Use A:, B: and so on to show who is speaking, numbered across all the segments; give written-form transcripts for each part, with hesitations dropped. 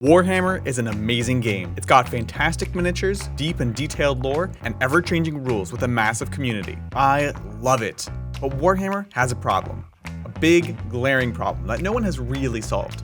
A: Warhammer is an amazing game. It's got fantastic miniatures, deep and detailed lore, and ever-changing rules with a massive community. I love it. But Warhammer has a problem. A big, glaring problem that no one has really solved.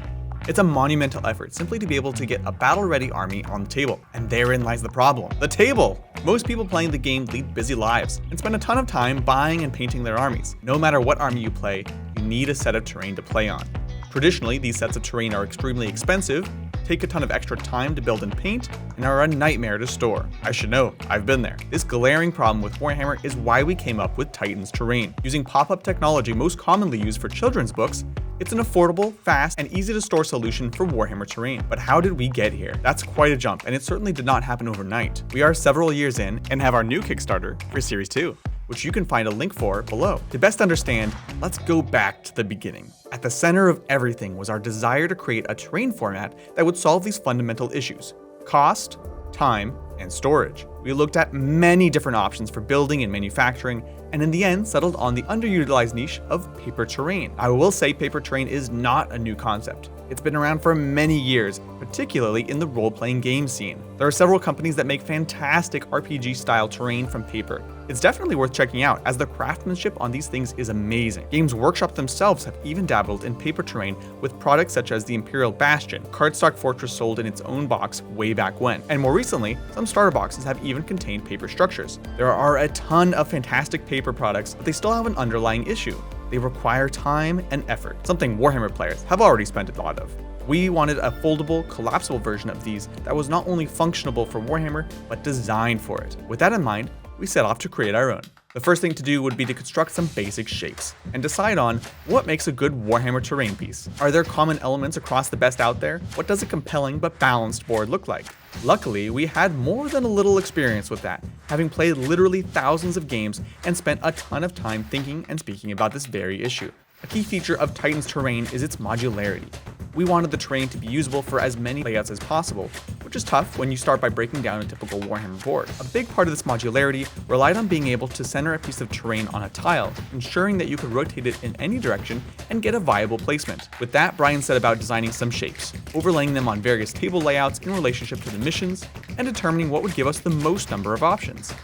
A: It's a monumental effort simply to be able to get a battle-ready army on the table. And therein lies the problem. The table! Most people playing the game lead busy lives and spend a ton of time buying and painting their armies. No matter what army you play, you need a set of terrain to play on. Traditionally, these sets of terrain are extremely expensive, take a ton of extra time to build and paint, and are a nightmare to store. I should know, I've been there. This glaring problem with Warhammer is why we came up with Titan's Terrain. Using pop-up technology most commonly used for children's books, it's an affordable, fast, and easy to store solution for Warhammer Terrain. But how did we get here? That's quite a jump, and it certainly did not happen overnight. We are several years in and have our new Kickstarter for Series 2. Which you can find a link for below. To best understand, let's go back to the beginning. At the center of everything was our desire to create a terrain format that would solve these fundamental issues: cost, time, and storage. We looked at many different options for building and manufacturing, and in the end settled on the underutilized niche of paper terrain. I will say paper terrain is not a new concept. It's been around for many years, particularly in the role-playing game scene. There are several companies that make fantastic RPG-style terrain from paper. It's definitely worth checking out, as the craftsmanship on these things is amazing. Games Workshop themselves have even dabbled in paper terrain with products such as the Imperial Bastion, cardstock fortress sold in its own box way back when. And more recently, some starter boxes have even contained paper structures. There are a ton of fantastic paper products, but they still have an underlying issue. They require time and effort, something Warhammer players have already spent a lot of. We wanted a foldable, collapsible version of these that was not only functional for Warhammer, but designed for it. With that in mind, we set off to create our own. The first thing to do would be to construct some basic shapes, and decide on what makes a good Warhammer terrain piece. Are there common elements across the best out there? What does a compelling but balanced board look like? Luckily, we had more than a little experience with that, having played literally thousands of games and spent a ton of time thinking and speaking about this very issue. A key feature of Titan's Terrain is its modularity. We wanted the terrain to be usable for as many layouts as possible, which is tough when you start by breaking down a typical Warhammer board. A big part of this modularity relied on being able to center a piece of terrain on a tile, ensuring that you could rotate it in any direction and get a viable placement. With that, Brian set about designing some shapes, overlaying them on various table layouts in relationship to the missions, and determining what would give us the most number of options.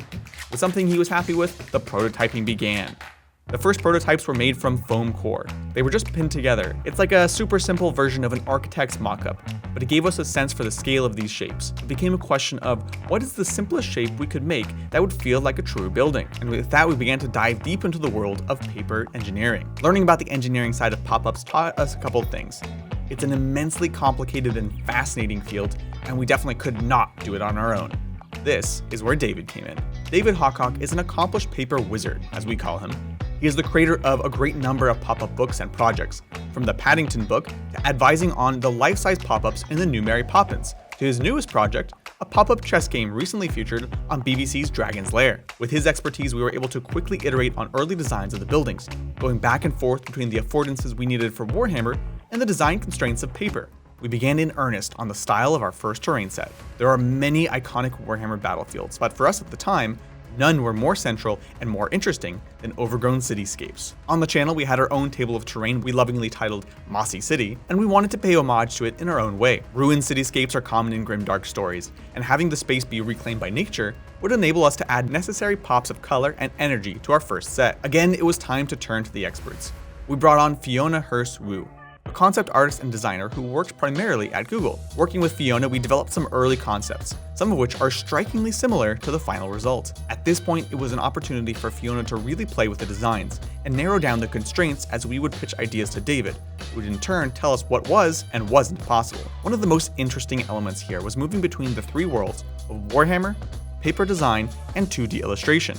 A: With something he was happy with, the prototyping began. The first prototypes were made from foam core. They were just pinned together. It's like a super simple version of an architect's mock-up, but it gave us a sense for the scale of these shapes. It became a question of what is the simplest shape we could make that would feel like a true building. And with that, we began to dive deep into the world of paper engineering. Learning about the engineering side of pop-ups taught us a couple of things. It's an immensely complicated and fascinating field, and we definitely could not do it on our own. This is where David came in. David Hawcock is an accomplished paper wizard, as we call him. He is the creator of a great number of pop-up books and projects, from the Paddington book to advising on the life-size pop-ups in the new Mary Poppins, to his newest project, a pop-up chess game recently featured on BBC's Dragon's Lair. With his expertise, we were able to quickly iterate on early designs of the buildings, going back and forth between the affordances we needed for Warhammer and the design constraints of paper. We began in earnest on the style of our first terrain set. There are many iconic Warhammer battlefields, but for us at the time, none were more central and more interesting than overgrown cityscapes. On the channel, we had our own table of terrain we lovingly titled Mossy City, and we wanted to pay homage to it in our own way. Ruined cityscapes are common in grimdark stories, and having the space be reclaimed by nature would enable us to add necessary pops of color and energy to our first set. Again, it was time to turn to the experts. We brought on Fiona Hurst-Wu, a concept artist and designer who worked primarily at Google. Working with Fiona, we developed some early concepts, some of which are strikingly similar to the final result. At this point, it was an opportunity for Fiona to really play with the designs and narrow down the constraints as we would pitch ideas to David, who would in turn tell us what was and wasn't possible. One of the most interesting elements here was moving between the three worlds of Warhammer, paper design, and 2D illustration.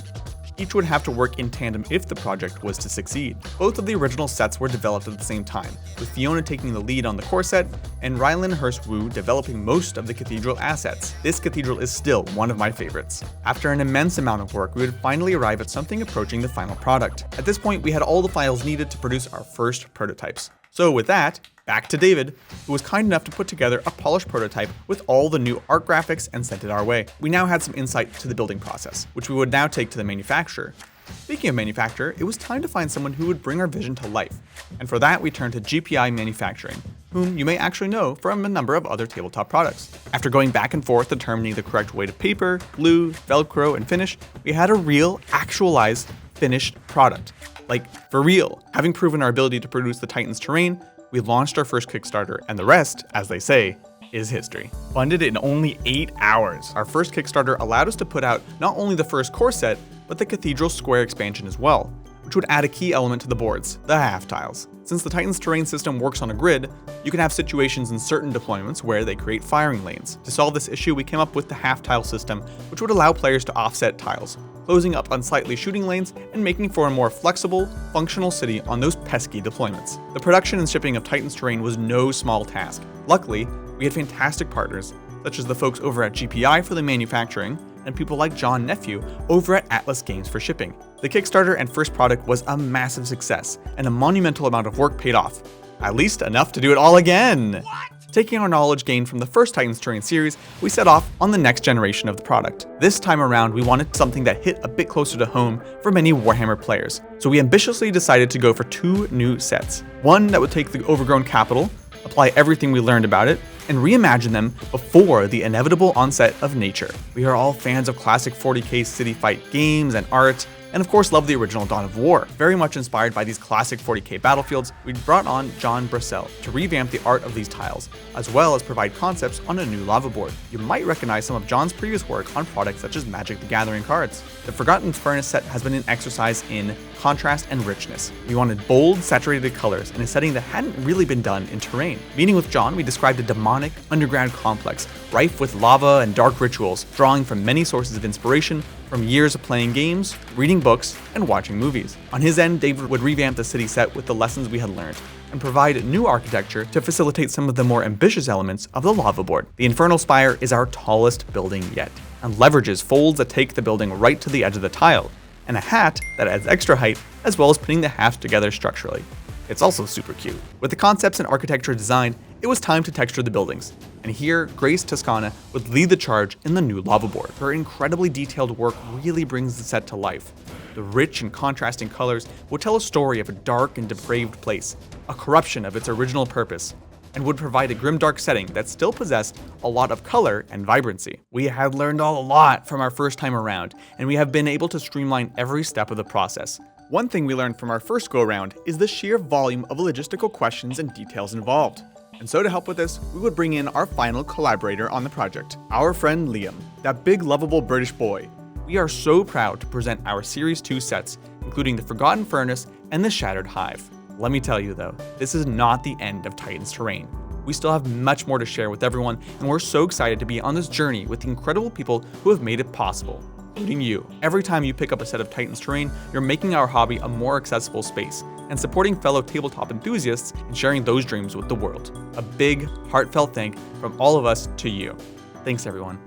A: Each would have to work in tandem if the project was to succeed. Both of the original sets were developed at the same time, with Fiona taking the lead on the core set and Rylan Hurst-Wu developing most of the cathedral assets. This cathedral is still one of my favorites. After an immense amount of work, we would finally arrive at something approaching the final product. At this point, we had all the files needed to produce our first prototypes. So with that, back to David, who was kind enough to put together a polished prototype with all the new art graphics and sent it our way. We now had some insight to the building process, which we would now take to the manufacturer. Speaking of manufacturer, it was time to find someone who would bring our vision to life. And for that, we turned to GPI Manufacturing, whom you may actually know from a number of other tabletop products. After going back and forth determining the correct weight of paper, glue, Velcro, and finish, we had a real, actualized, finished product. Like, for real. Having proven our ability to produce the Titan's Terrain, we launched our first Kickstarter, and the rest, as they say, is history. Funded in only 8 hours, our first Kickstarter allowed us to put out not only the first core set, but the Cathedral Square expansion as well, which would add a key element to the boards, the half tiles. Since the Titan's Terrain system works on a grid, you can have situations in certain deployments where they create firing lanes. To solve this issue, we came up with the half tile system, which would allow players to offset tiles, closing up unsightly shooting lanes and making for a more flexible, functional city on those pesky deployments. The production and shipping of Titan's Terrain was no small task. Luckily, we had fantastic partners, such as the folks over at GPI for the manufacturing, and people like John Nephew over at Atlas Games for shipping. The Kickstarter and first product was a massive success, and a monumental amount of work paid off. At least enough to do it all again! What? Taking our knowledge gained from the first Titan's Terrain series, we set off on the next generation of the product. This time around, we wanted something that hit a bit closer to home for many Warhammer players, so we ambitiously decided to go for 2 new sets. One that would take the overgrown capital, apply everything we learned about it, and reimagine them before the inevitable onset of nature. We are all fans of classic 40k city fight games and art, and of course love the original Dawn of War. Very much inspired by these classic 40k battlefields, we brought on John Brissell to revamp the art of these tiles, as well as provide concepts on a new lava board. You might recognize some of John's previous work on products such as Magic the Gathering cards. The Forgotten Furnace set has been an exercise in contrast and richness. We wanted bold, saturated colors in a setting that hadn't really been done in Terrain. Meeting with John, we described a demonic underground complex, rife with lava and dark rituals, drawing from many sources of inspiration from years of playing games, reading books, and watching movies. On his end, David would revamp the city set with the lessons we had learned, and provide new architecture to facilitate some of the more ambitious elements of the lava board. The Infernal Spire is our tallest building yet, and leverages folds that take the building right to the edge of the tile, and a hat that adds extra height, as well as putting the halves together structurally. It's also super cute. With the concepts and architecture designed, it was time to texture the buildings. And here, Grace Toscana would lead the charge in the new lava board. Her incredibly detailed work really brings the set to life. The rich and contrasting colors would tell a story of a dark and depraved place, a corruption of its original purpose, and would provide a grimdark setting that still possessed a lot of color and vibrancy. We had learned a lot from our first time around, and we have been able to streamline every step of the process. One thing we learned from our first go-around is the sheer volume of logistical questions and details involved. And so to help with this, we would bring in our final collaborator on the project, our friend Liam, that big lovable British boy. We are so proud to present our Series 2 sets, including the Forgotten Furnace and the Shattered Hive. Let me tell you though, this is not the end of Titan's Terrain. We still have much more to share with everyone, and we're so excited to be on this journey with the incredible people who have made it possible, including you. Every time you pick up a set of Titan's Terrain, you're making our hobby a more accessible space, and supporting fellow tabletop enthusiasts and sharing those dreams with the world. A big, heartfelt thank from all of us to you. Thanks everyone.